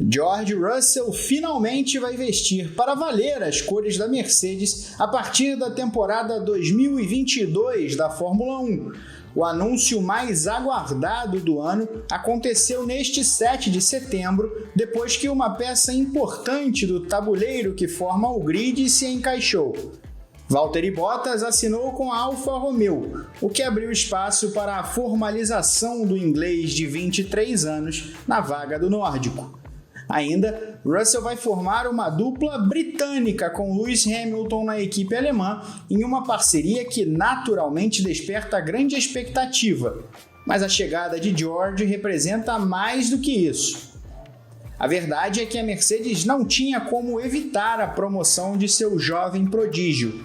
George Russell finalmente vai vestir para valer as cores da Mercedes a partir da temporada 2022 da Fórmula 1. O anúncio mais aguardado do ano aconteceu neste 7 de setembro, depois que uma peça importante do tabuleiro que forma o grid se encaixou. Valtteri Bottas assinou com a Alfa Romeo, o que abriu espaço para a formalização do inglês de 23 anos na vaga do nórdico. Ainda, Russell vai formar uma dupla britânica com Lewis Hamilton na equipe alemã em uma parceria que naturalmente desperta grande expectativa, mas a chegada de George representa mais do que isso. A verdade é que a Mercedes não tinha como evitar a promoção de seu jovem prodígio.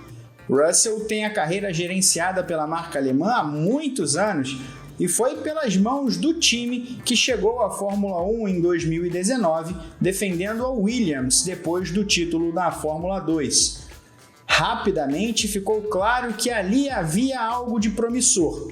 Russell tem a carreira gerenciada pela marca alemã há muitos anos e foi pelas mãos do time que chegou à Fórmula 1 em 2019, defendendo a Williams depois do título da Fórmula 2. Rapidamente ficou claro que ali havia algo de promissor.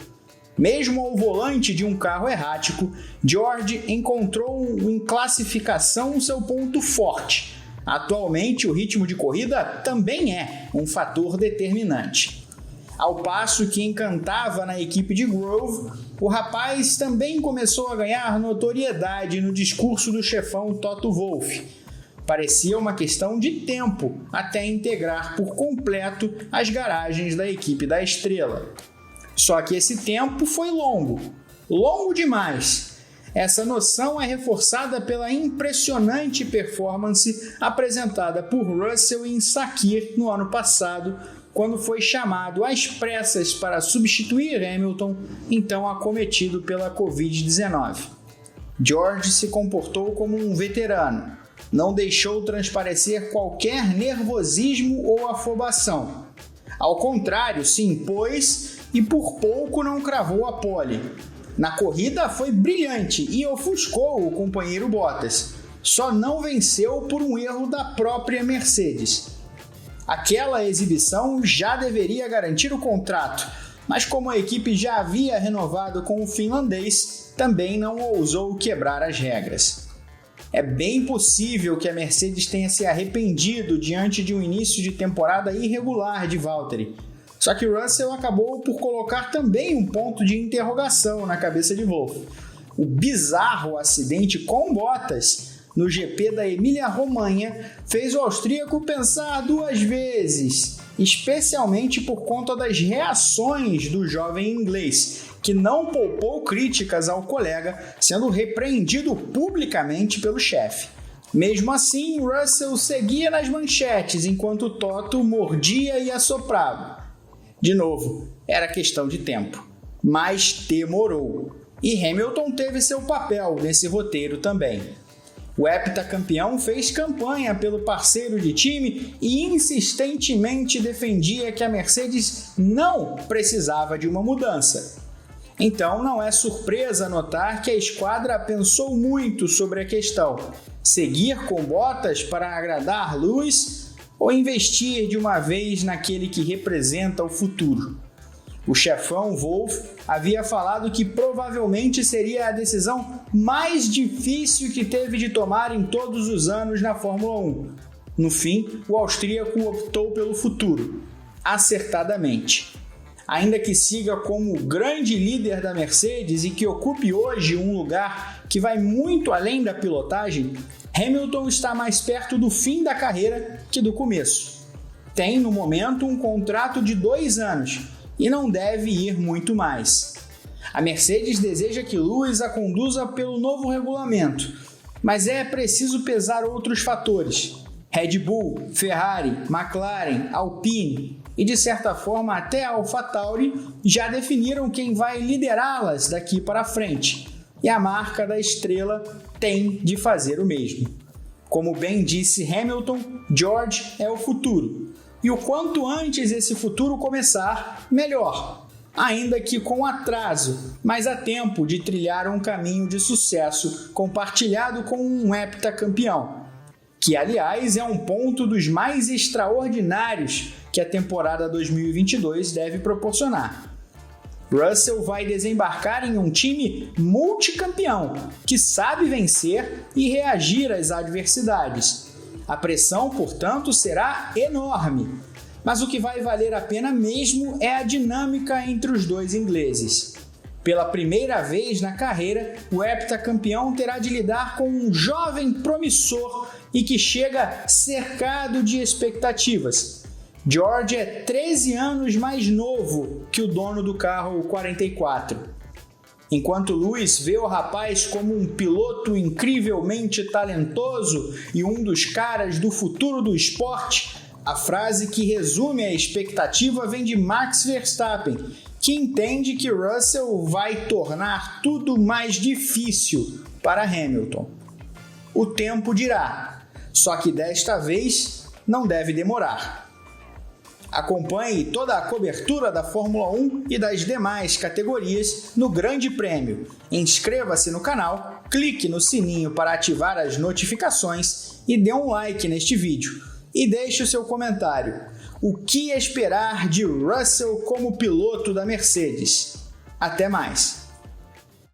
Mesmo ao volante de um carro errático, George encontrou em classificação seu ponto forte. Atualmente, o ritmo de corrida também é um fator determinante. Ao passo que encantava na equipe de Grove, o rapaz também começou a ganhar notoriedade no discurso do chefão Toto Wolff. Parecia uma questão de tempo até integrar por completo as garagens da equipe da estrela. Só que esse tempo foi longo demais. Essa noção é reforçada pela impressionante performance apresentada por Russell em Sakir no ano passado, quando foi chamado às pressas para substituir Hamilton, então acometido pela Covid-19. George se comportou como um veterano, não deixou transparecer qualquer nervosismo ou afobação. Ao contrário, se impôs e por pouco não cravou a pole. Na corrida foi brilhante e ofuscou o companheiro Bottas, só não venceu por um erro da própria Mercedes. Aquela exibição já deveria garantir o contrato, mas como a equipe já havia renovado com o finlandês, também não ousou quebrar as regras. É bem possível que a Mercedes tenha se arrependido diante de um início de temporada irregular de Valtteri. Só que Russell acabou por colocar também um ponto de interrogação na cabeça de Wolff. O bizarro acidente com Bottas no GP da Emília-Romanha fez o austríaco pensar duas vezes, especialmente por conta das reações do jovem inglês, que não poupou críticas ao colega, sendo repreendido publicamente pelo chefe. Mesmo assim, Russell seguia nas manchetes enquanto Toto mordia e assoprava. De novo, era questão de tempo, mas demorou. E Hamilton teve seu papel nesse roteiro também. O heptacampeão fez campanha pelo parceiro de time e insistentemente defendia que a Mercedes não precisava de uma mudança. Então não é surpresa notar que a esquadra pensou muito sobre a questão: seguir com Bottas para agradar Lewis ou investir de uma vez naquele que representa o futuro? O chefão Wolff havia falado que provavelmente seria a decisão mais difícil que teve de tomar em todos os anos na Fórmula 1. No fim, o austríaco optou pelo futuro, acertadamente. Ainda que siga como o grande líder da Mercedes e que ocupe hoje um lugar que vai muito além da pilotagem, Hamilton está mais perto do fim da carreira que do começo. Tem, no momento, um contrato de 2 anos, e não deve ir muito mais. A Mercedes deseja que Lewis a conduza pelo novo regulamento, mas é preciso pesar outros fatores. Red Bull, Ferrari, McLaren, Alpine e, de certa forma, até a AlphaTauri já definiram quem vai liderá-las daqui para frente, e a marca da estrela tem de fazer o mesmo. Como bem disse Hamilton, George é o futuro. E o quanto antes esse futuro começar, melhor. Ainda que com atraso, mas há tempo de trilhar um caminho de sucesso compartilhado com um heptacampeão, que, aliás, é um ponto dos mais extraordinários que a temporada 2022 deve proporcionar. Russell vai desembarcar em um time multicampeão, que sabe vencer e reagir às adversidades. A pressão, portanto, será enorme. Mas o que vai valer a pena mesmo é a dinâmica entre os dois ingleses. Pela primeira vez na carreira, o heptacampeão terá de lidar com um jovem promissor e que chega cercado de expectativas. George é 13 anos mais novo que o dono do carro 44. Enquanto Lewis vê o rapaz como um piloto incrivelmente talentoso e um dos caras do futuro do esporte, a frase que resume a expectativa vem de Max Verstappen, que entende que Russell vai tornar tudo mais difícil para Hamilton. O tempo dirá, só que desta vez não deve demorar. Acompanhe toda a cobertura da Fórmula 1 e das demais categorias no Grande Prêmio. Inscreva-se no canal, clique no sininho para ativar as notificações e dê um like neste vídeo. E deixe o seu comentário. O que esperar de Russell como piloto da Mercedes? Até mais!